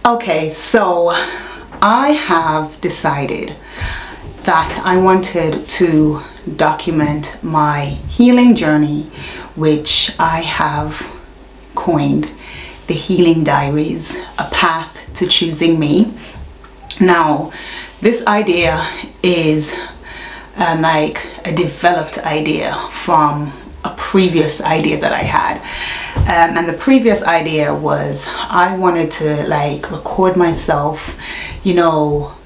Okay, so I have decided that I wanted to document my healing journey, which I have coined the Healing Diaries, a path to choosing me. Now, this idea is like a developed idea from a previous idea that I had. And the previous idea was I wanted to like record myself,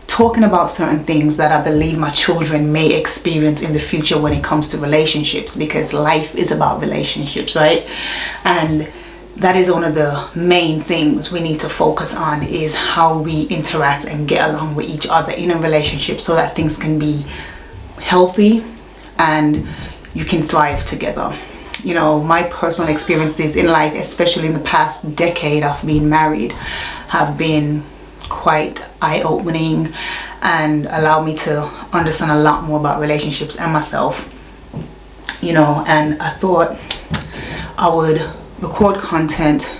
talking about certain things that I believe my children may experience in the future when it comes to relationships, because life is about relationships, right? And that is one of the main things we need to focus on, is how we interact and get along with each other in a relationship so that things can be healthy and you can thrive together. My personal experiences in life, especially in the past decade of being married, have been quite eye-opening and allow me to understand a lot more about relationships and myself, and I thought I would record content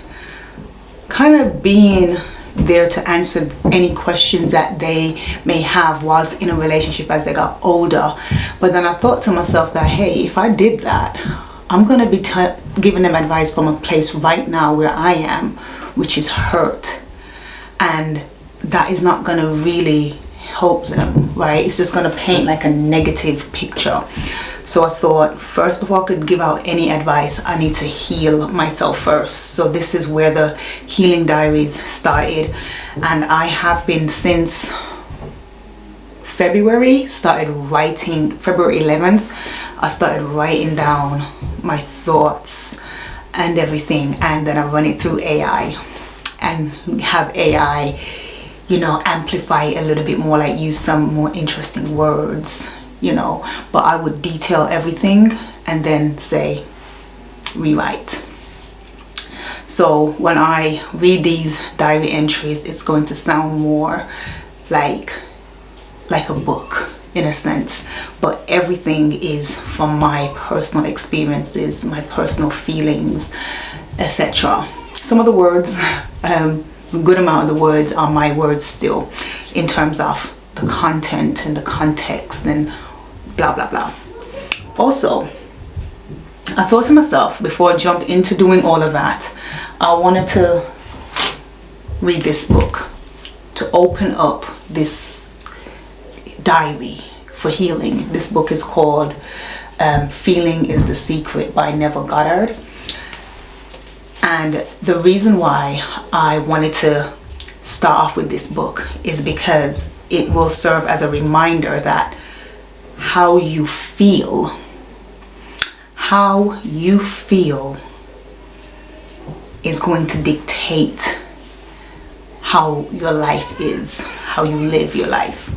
kind of being there to answer any questions that they may have whilst in a relationship as they got older. But then I thought to myself that, hey, if I did that, I'm going to be giving them advice from a place right now where I am, which is hurt, and that is not going to really help them, right? It's just going to paint like a negative picture. So I thought, first, before I could give out any advice, I need to heal myself first. So this is where the Healing Diaries started, and I have been since February 11th. I started writing down my thoughts and everything, and then I run it through AI and have AI amplify it a little bit more, like use some more interesting words, but I would detail everything and then say rewrite. So when I read these diary entries, it's going to sound more like a book in a sense, but everything is from my personal experiences, my personal feelings, etc. Some of the words, a good amount of the words are my words still, in terms of the content and the context and blah blah blah. Also, I thought to myself, before I jump into doing all of that, I wanted to read this book to open up this diary for healing. This book is called Feeling is the Secret by Neville Goddard. And the reason why I wanted to start off with this book is because it will serve as a reminder that how you feel is going to dictate how your life is, how you live your life.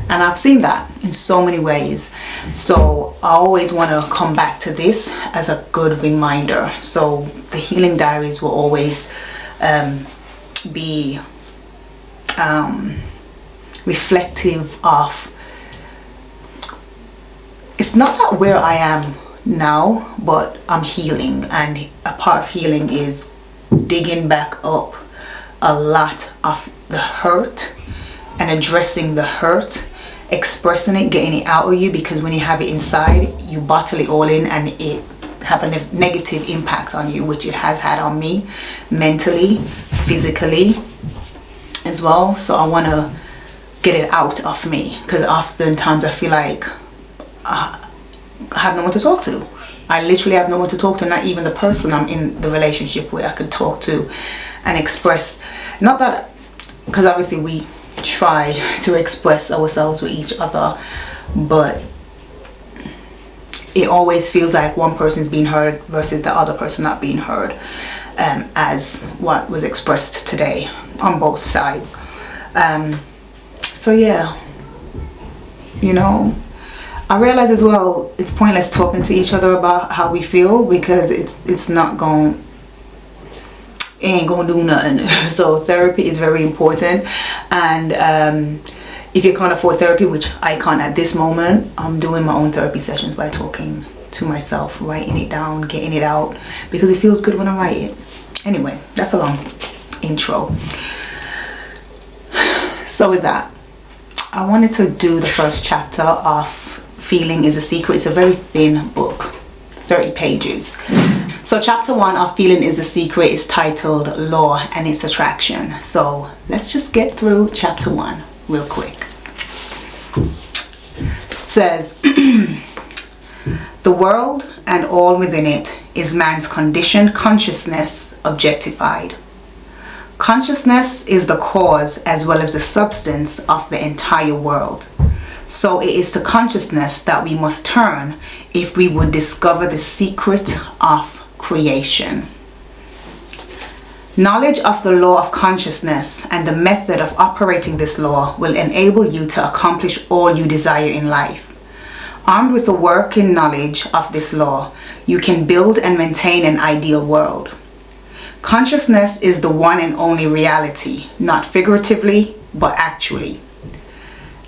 And I've seen that in so many ways. So I always want to come back to this as a good reminder. So the Healing Diaries will always be reflective of, it's not that where I am now, but I'm healing, and a part of healing is digging back up a lot of the hurt and addressing the hurt, expressing it, getting it out of you, because when you have it inside, you bottle it all in and it have a negative impact on you, which it has had on me mentally, physically as well. So I want to get it out of me, because oftentimes I feel like I have no one to talk to. I literally have no one to talk to, not even the person I'm in the relationship with I could talk to and express. Not that, because obviously we try to express ourselves with each other, but it always feels like one person is being heard versus the other person not being heard, as what was expressed today on both sides. So yeah, I realize as well, it's pointless talking to each other about how we feel, because it ain't gonna do nothing. So therapy is very important, and if you can't afford therapy, which I can't at this moment, I'm doing my own therapy sessions by talking to myself, writing it down, getting it out, because it feels good when I write it. Anyway, that's a long intro. So with that, I wanted to do the first chapter of Feeling is a Secret. It's a very thin book, 30 pages. So chapter 1 of Feeling is a Secret is titled Law and Its Attraction. So let's just get through chapter 1 real quick. It says, the world and all within it is man's conditioned consciousness objectified. Consciousness is the cause as well as the substance of the entire world. So it is to consciousness that we must turn if we would discover the secret of creation. Knowledge of the law of consciousness and the method of operating this law will enable you to accomplish all you desire in life. Armed with the working knowledge of this law, you can build and maintain an ideal world. Consciousness is the one and only reality, not figuratively, but actually.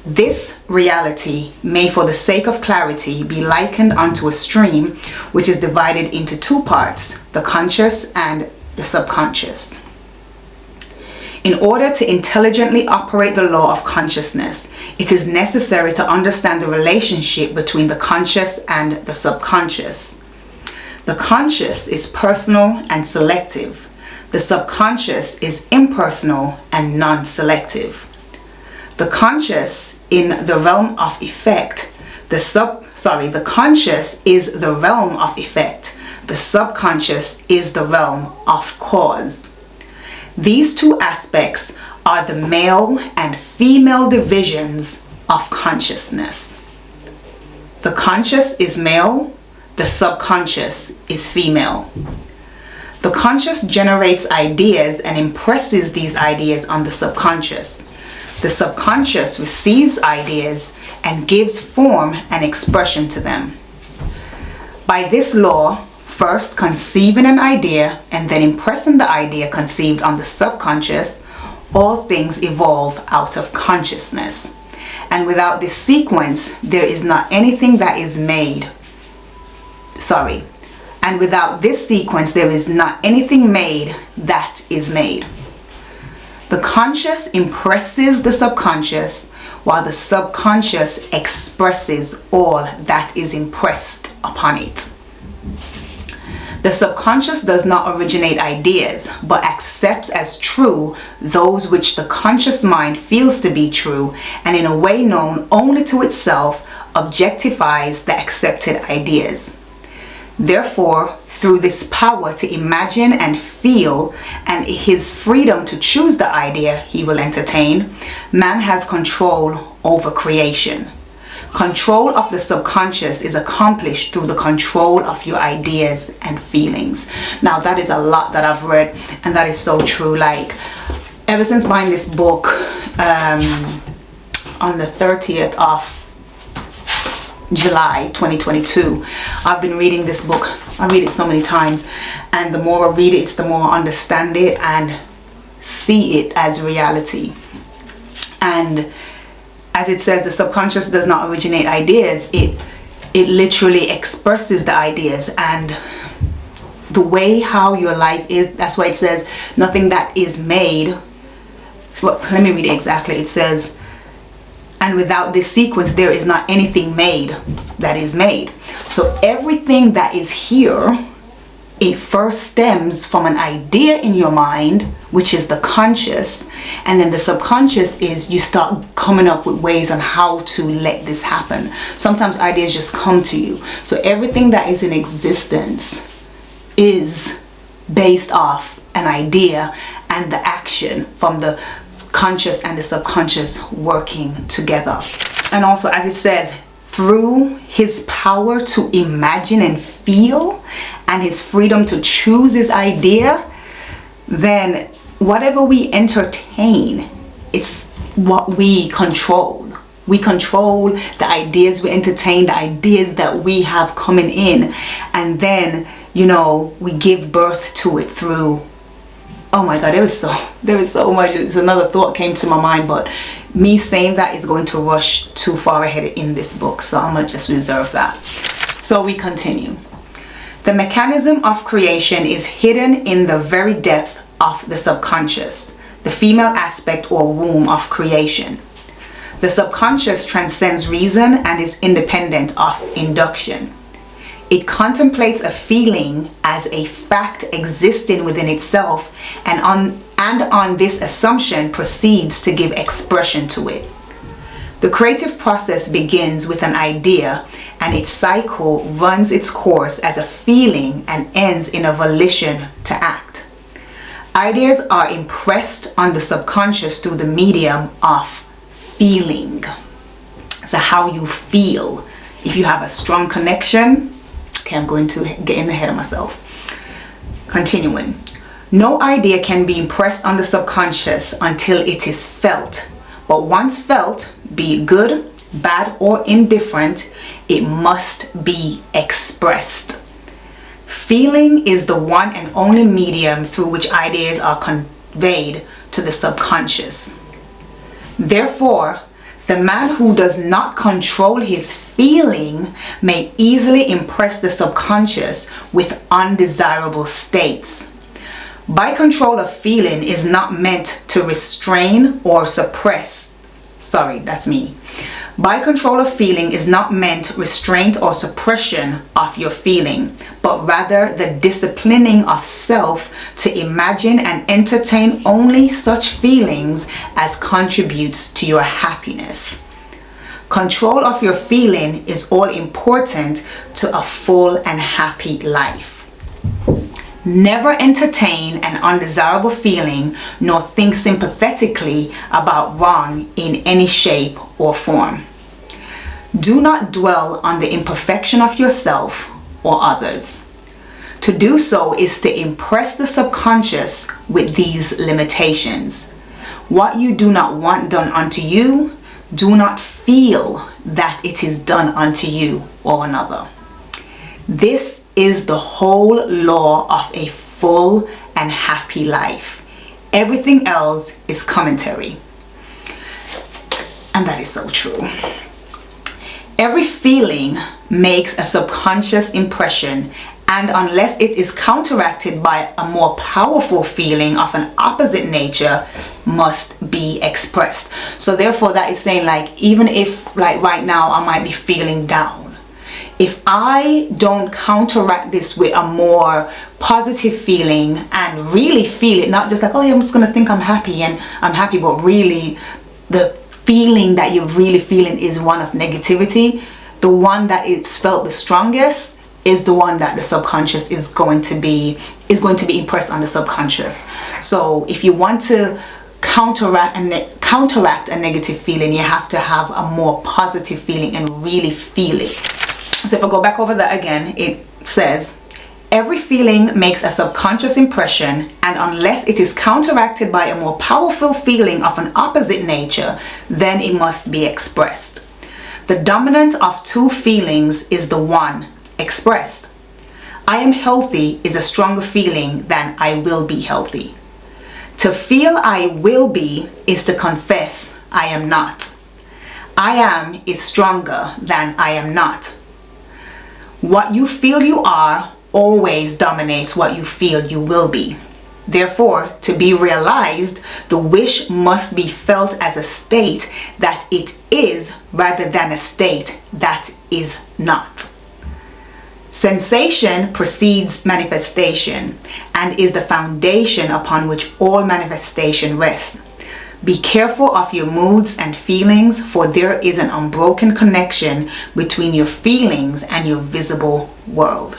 This reality may, for the sake of clarity, be likened unto a stream which is divided into two parts, the conscious and the subconscious. In order to intelligently operate the law of consciousness, it is necessary to understand the relationship between the conscious and the subconscious. The conscious is personal and selective. The subconscious is impersonal and non-selective. The conscious in the realm of effect, the conscious is the realm of effect. The subconscious is the realm of cause. These two aspects are the male and female divisions of consciousness. The conscious is male, the subconscious is female. The conscious generates ideas and impresses these ideas on the subconscious. The subconscious receives ideas and gives form and expression to them. By this law, first conceiving an idea and then impressing the idea conceived on the subconscious, all things evolve out of consciousness. And without this sequence, there is not anything that is made. And without this sequence, there is not anything made that is made. The conscious impresses the subconscious, while the subconscious expresses all that is impressed upon it. The subconscious does not originate ideas, but accepts as true those which the conscious mind feels to be true, and in a way known only to itself, objectifies the accepted ideas. Therefore, through this power to imagine and feel, and his freedom to choose the idea he will entertain, man has control over creation. Control of the subconscious is accomplished through the control of your ideas and feelings. Now, that is a lot that I've read, and that is so true. Like, ever since buying this book on the 30th of July 2022, I've been reading this book. I read it so many times, and the more I read it, the more I understand it and see it as reality. And as it says, the subconscious does not originate ideas. It literally expresses the ideas, and the way how your life is. That's why it says nothing that is made. Well, let me read it exactly. It says, and without this sequence, there is not anything made that is made. So everything that is here, it first stems from an idea in your mind, which is the conscious, and then the subconscious is you start coming up with ways on how to let this happen. Sometimes ideas just come to you. So everything that is in existence is based off an idea and the action from the conscious and the subconscious working together. And also, as it says, through his power to imagine and feel and his freedom to choose his idea, then whatever we entertain, it's what we control. We control the ideas we entertain, the ideas that we have coming in, and then, you know, we give birth to it through, oh my God, there is so much. It's another thought came to my mind, but me saying that is going to rush too far ahead in this book, so I'm gonna just reserve that. So we continue. The mechanism of creation is hidden in the very depth of the subconscious. the female aspect or womb of creation. The subconscious transcends reason and is independent of induction. It contemplates a feeling as a fact existing within itself, and on this assumption proceeds to give expression to it. The creative process begins with an idea, and its cycle runs its course as a feeling and ends in a volition to act. Ideas are impressed on the subconscious through the medium of feeling. So how you feel. If you have a strong connection, okay, I'm going to get in the head of myself. Continuing. No idea can be impressed on the subconscious until it is felt. But once felt, be it good, bad, or indifferent, it must be expressed. Feeling is the one and only medium through which ideas are conveyed to the subconscious. Therefore, the man who does not control his feeling may easily impress the subconscious with undesirable states. By control of feeling is not meant to restrain or suppress. Sorry, that's me. By control of feeling is not meant restraint or suppression of your feeling, but rather the disciplining of self to imagine and entertain only such feelings as contributes to your happiness. Control of your feeling is all important to a full and happy life. Never entertain an undesirable feeling, nor think sympathetically about wrong in any shape or form. Do not dwell on the imperfection of yourself or others. To do so is to impress the subconscious with these limitations. What you do not want done unto you, do not feel that it is done unto you or another. This is the whole law of a full and happy life. Everything else is commentary. And that is so true. Every feeling makes a subconscious impression, and unless it is counteracted by a more powerful feeling of an opposite nature, must be expressed. So therefore that is saying, like, even if like right now I might be feeling down, if I don't counteract this with a more positive feeling and really feel it, not just like, oh yeah, I'm just gonna think I'm happy and I'm happy, but really the feeling that you're really feeling is one of negativity, the one that is felt the strongest is the one that the subconscious is going to be impressed on the subconscious. So if you want to counteract a negative feeling, you have to have a more positive feeling and really feel it. So if I go back over that again, it says, every feeling makes a subconscious impression, and unless it is counteracted by a more powerful feeling of an opposite nature, then it must be expressed. The dominant of two feelings is the one expressed. I am healthy is a stronger feeling than I will be healthy. To feel I will be is to confess I am not. I am is stronger than I am not. What you feel you are always dominates what you feel you will be. Therefore, to be realized, the wish must be felt as a state that it is rather than a state that is not. Sensation precedes manifestation and is the foundation upon which all manifestation rests. Be careful of your moods and feelings, for there is an unbroken connection between your feelings and your visible world.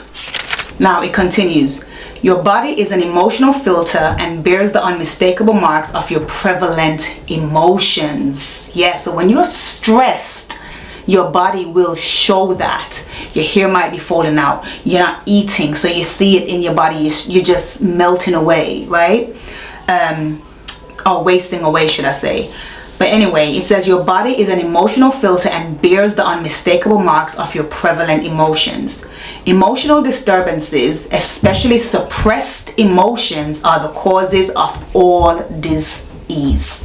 Now it continues. Your body is an emotional filter and bears the unmistakable marks of your prevalent emotions. Yes, so when you're stressed, your body will show that. Your hair might be falling out. You're not eating, so you see it in your body. You're just melting away, right? Or wasting away, should I say. But anyway, it says your body is an emotional filter and bears the unmistakable marks of your prevalent emotions. Emotional disturbances, especially suppressed emotions, are the causes of all disease.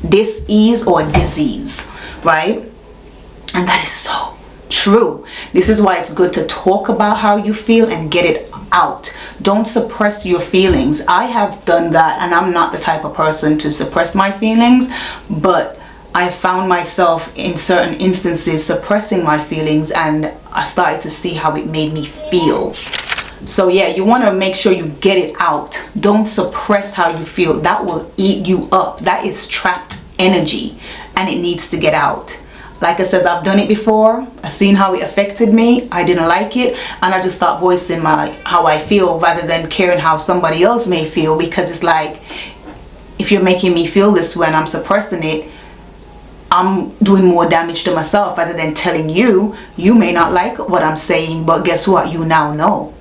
Dis-ease or disease, right? And that is so true. This is why it's good to talk about how you feel and get it out. Don't suppress your feelings. I have done that, and I'm not the type of person to suppress my feelings, but I found myself in certain instances suppressing my feelings, and I started to see how it made me feel. So yeah, you want to make sure you get it out. Don't suppress how you feel. That will eat you up. That is trapped energy, and it needs to get out. Like I said, I've done it before. I've seen how it affected me. I didn't like it, and I just start voicing how I feel rather than caring how somebody else may feel, because it's like, if you're making me feel this way and I'm suppressing it, I'm doing more damage to myself rather than telling you. You may not like what I'm saying, but guess what? You now know,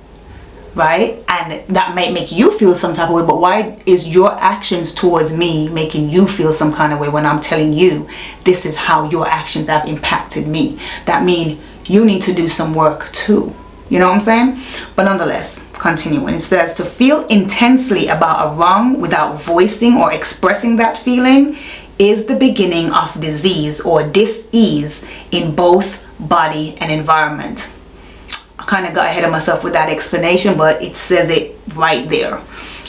right? And that might make you feel some type of way, but why is your actions towards me making you feel some kind of way when I'm telling you this is how your actions have impacted me? That means you need to do some work too. You know what I'm saying? But nonetheless, continuing, it says, to feel intensely about a wrong without voicing or expressing that feeling is the beginning of disease or dis-ease in both body and environment. I kind of got ahead of myself with that explanation, but it says it right there.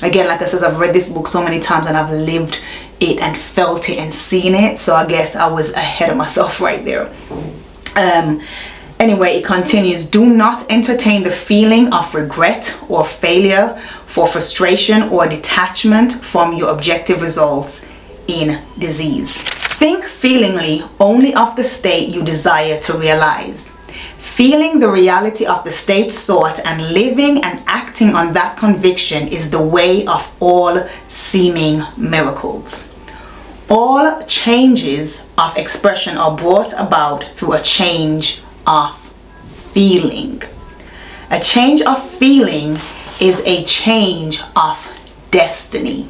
Again, like I said, I've read this book so many times and I've lived it and felt it and seen it, so I guess I was ahead of myself right there. Anyway, it continues, do not entertain the feeling of regret or failure for frustration or detachment from your objective results in disease. Think feelingly only of the state you desire to realize. Feeling the reality of the state sought and living and acting on that conviction is the way of all seeming miracles. All changes of expression are brought about through a change of feeling. A change of feeling is a change of destiny.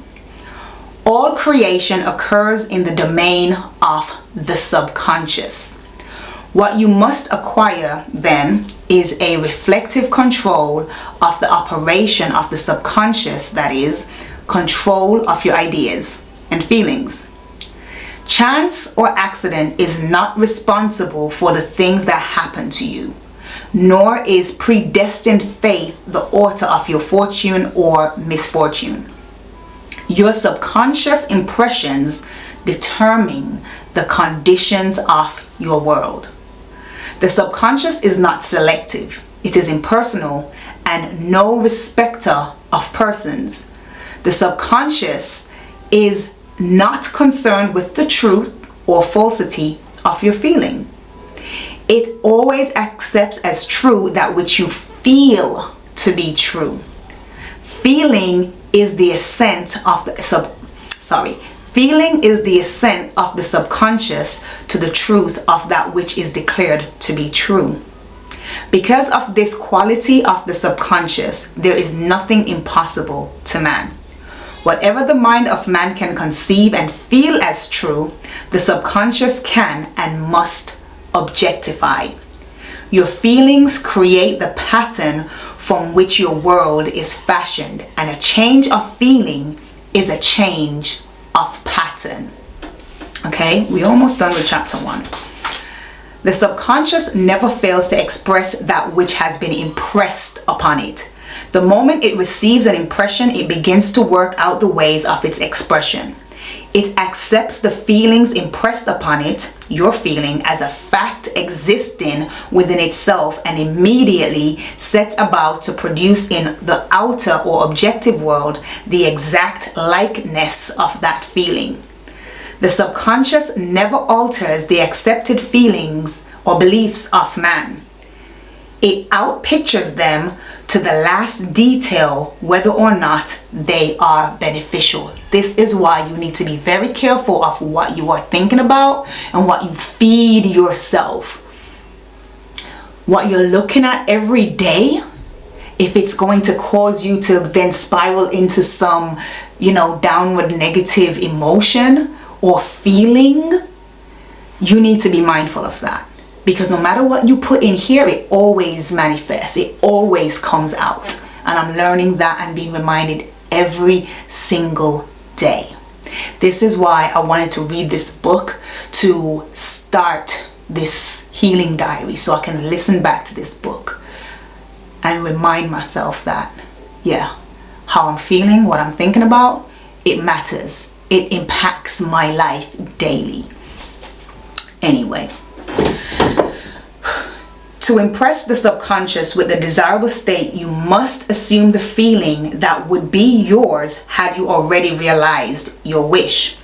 All creation occurs in the domain of the subconscious. What you must acquire then is a reflective control of the operation of the subconscious, that is, control of your ideas and feelings. Chance or accident is not responsible for the things that happen to you, nor is predestined fate the author of your fortune or misfortune. Your subconscious impressions determine the conditions of your world. The subconscious is not selective. It is impersonal and no respecter of persons. The subconscious is not concerned with the truth or falsity of your feeling. It always accepts as true that which you feel to be true. Feeling is the ascent of the subconscious to the truth of that which is declared to be true. Because of this quality of the subconscious, there is nothing impossible to man. Whatever the mind of man can conceive and feel as true, the subconscious can and must objectify. Your feelings create the pattern from which your world is fashioned, and a change of feeling is a change of pattern. Okay, we're almost done with chapter 1. The subconscious never fails to express that which has been impressed upon it. The moment it receives an impression, it begins to work out the ways of its expression. It accepts the feelings impressed upon it, your feeling, as a fact existing within itself, and immediately sets about to produce in the outer or objective world the exact likeness of that feeling. The subconscious never alters the accepted feelings or beliefs of man. It outpictures them to the last detail, whether or not they are beneficial. This is why you need to be very careful of what you are thinking about and what you feed yourself. What you're looking at every day, if it's going to cause you to then spiral into some, downward negative emotion or feeling, you need to be mindful of that. Because no matter what you put in here, it always manifests. It always comes out. And I'm learning that and being reminded every single day. This is why I wanted to read this book, to start this healing diary so I can listen back to this book and remind myself that, yeah, how I'm feeling, what I'm thinking about, it matters. It impacts my life daily. Anyway, to impress the subconscious with the desirable state, you must assume the feeling that would be yours had you already realized your wish.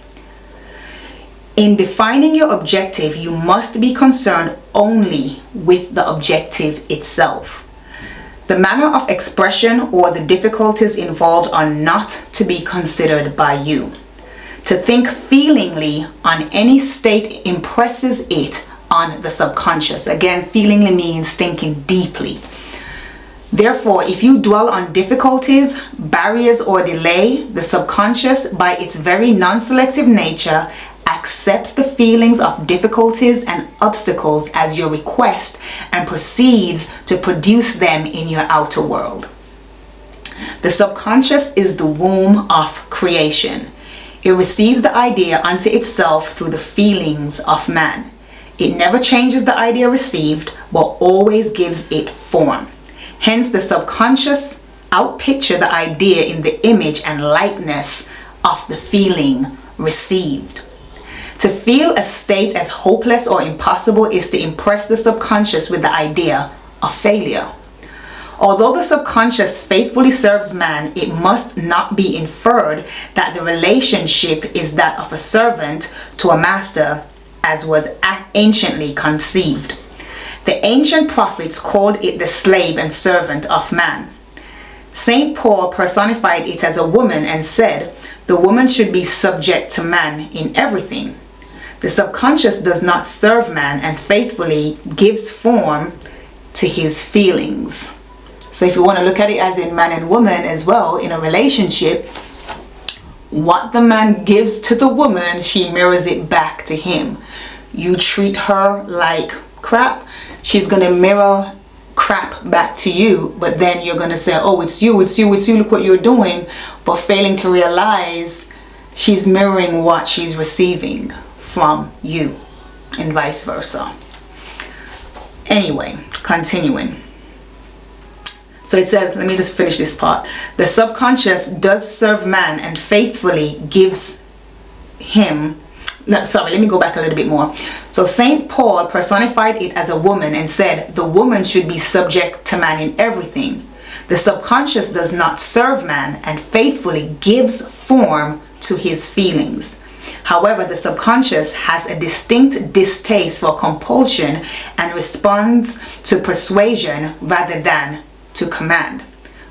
In defining your objective, you must be concerned only with the objective itself. The manner of expression or the difficulties involved are not to be considered by you. To think feelingly on any state impresses it on the subconscious. Again, feelingly means thinking deeply. Therefore, if you dwell on difficulties, barriers, or delay, the subconscious, by its very non-selective nature, accepts the feelings of difficulties and obstacles as your request and proceeds to produce them in your outer world. The subconscious is the womb of creation. It receives the idea unto itself through the feelings of man. It never changes the idea received, but always gives it form. Hence, the subconscious outpicture the idea in the image and likeness of the feeling received. To feel a state as hopeless or impossible is to impress the subconscious with the idea of failure. Although the subconscious faithfully serves man, it must not be inferred that the relationship is that of a servant to a master, as was anciently conceived. The ancient prophets called it the slave and servant of man. Saint Paul personified it as a woman and said, the woman should be subject to man in everything. The subconscious does not serve man and faithfully gives form to his feelings. So if you want to look at it as in man and woman as well, in a relationship, what the man gives to the woman, she mirrors it back to him. You treat her like crap, she's going to mirror crap back to you, but then you're going to say, oh, it's you, look what you're doing, but failing to realize she's mirroring what she's receiving from you, and vice versa. Anyway, continuing. So it says, let me just finish this part. The subconscious does serve man and faithfully gives him. No, sorry, let me go back a little bit more. So Saint Paul personified it as a woman and said, the woman should be subject to man in everything. The subconscious does not serve man and faithfully gives form to his feelings. However, the subconscious has a distinct distaste for compulsion and responds to persuasion rather than to command.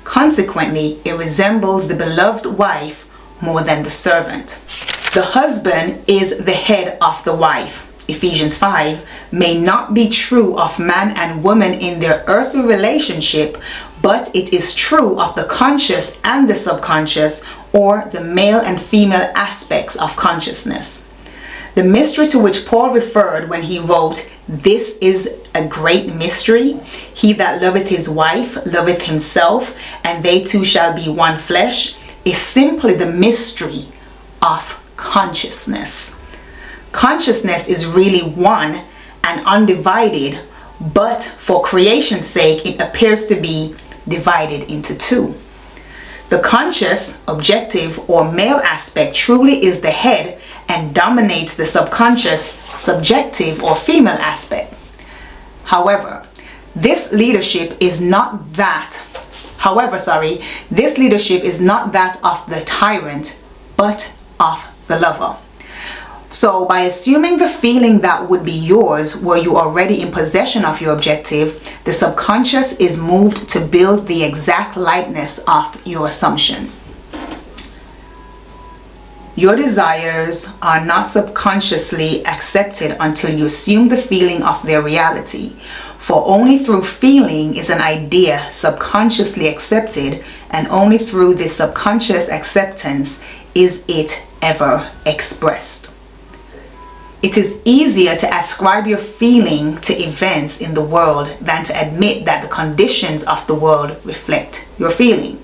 Consequently, it resembles the beloved wife more than the servant. The husband is the head of the wife. Ephesians 5 may not be true of man and woman in their earthly relationship, but it is true of the conscious and the subconscious, or the male and female aspects of consciousness. The mystery to which Paul referred when he wrote, "This is a great mystery. He that loveth his wife loveth himself, and they two shall be one flesh," is simply the mystery of consciousness. Consciousness is really one and undivided, but for creation's sake, it appears to be divided into two. The conscious, objective, or male aspect truly is the head and dominates the subconscious, subjective, or female aspect. However, this leadership is not that of the tyrant, but of the lover. So by assuming the feeling that would be yours were you already in possession of your objective, the subconscious is moved to build the exact likeness of your assumption. Your desires are not subconsciously accepted until you assume the feeling of their reality. For only through feeling is an idea subconsciously accepted, and only through this subconscious acceptance is it ever expressed. It is easier to ascribe your feeling to events in the world than to admit that the conditions of the world reflect your feeling.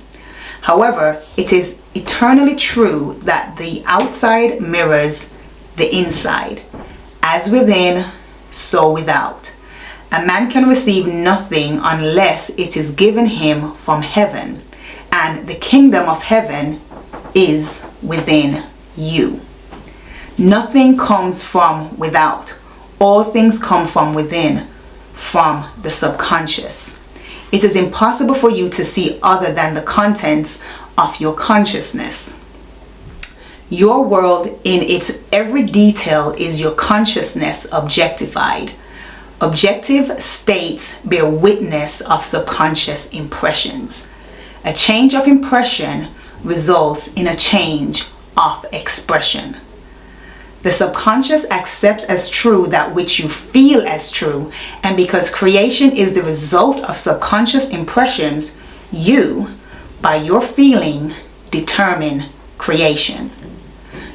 However, it is eternally true that the outside mirrors the inside. As within, so without. A man can receive nothing unless it is given him from heaven, and the kingdom of heaven is within you. Nothing comes from without. All things come from within, from the subconscious. It is impossible for you to see other than the contents of your consciousness. Your world in its every detail is your consciousness objectified. Objective states bear witness of subconscious impressions. A change of impression results in a change of expression. The subconscious accepts as true that which you feel as true, and because creation is the result of subconscious impressions, you, by your feeling, determine creation.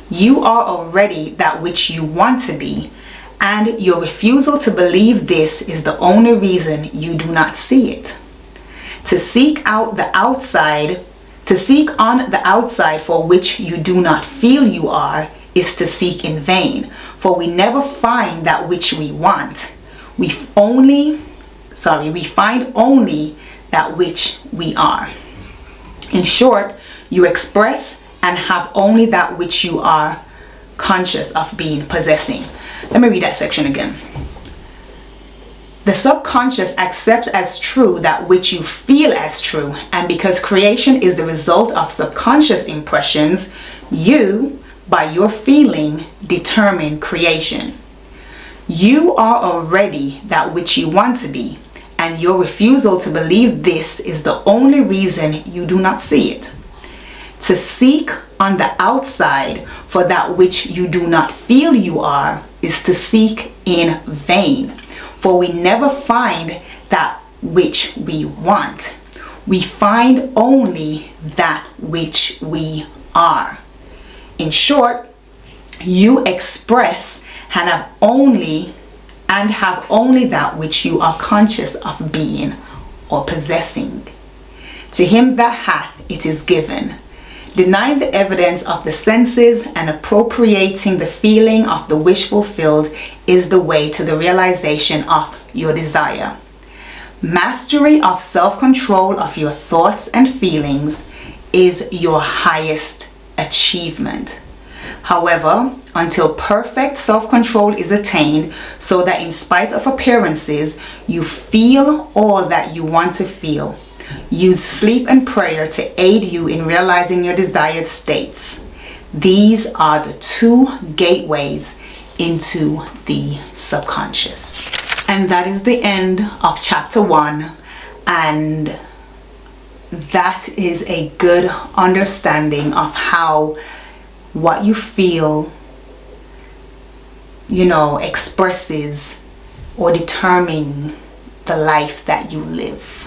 You are already that which you want to be, and your refusal to believe this is the only reason you do not see it. To seek on the outside for which you do not feel you are is to seek in vain, for we never find that which we want. We find only that which we are. In short, you express and have only that which you are conscious of possessing. Let me read that section again. The subconscious accepts as true that which you feel as true, and because creation is the result of subconscious impressions, you, by your feeling, determine creation. You are already that which you want to be, and your refusal to believe this is the only reason you do not see it. To seek on the outside for that which you do not feel you are is to seek in vain, for we never find that which we want. We find only that which we are. In short, you express and have only that which you are conscious of being or possessing. To him that hath, it is given. Denying the evidence of the senses and appropriating the feeling of the wish fulfilled is the way to the realization of your desire. Mastery of self-control of your thoughts and feelings is your highest achievement. However, until perfect self-control is attained, so that in spite of appearances, you feel all that you want to feel, use sleep and prayer to aid you in realizing your desired states. These are the two gateways into the subconscious. And that is the end of chapter 1. And that is a good understanding of how what you feel, expresses or determines the life that you live.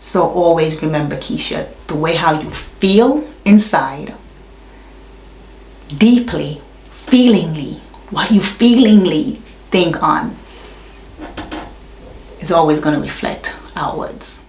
So always remember, Keisha, the way how you feel inside, deeply, feelingly, what you feelingly think on is always going to reflect outwards.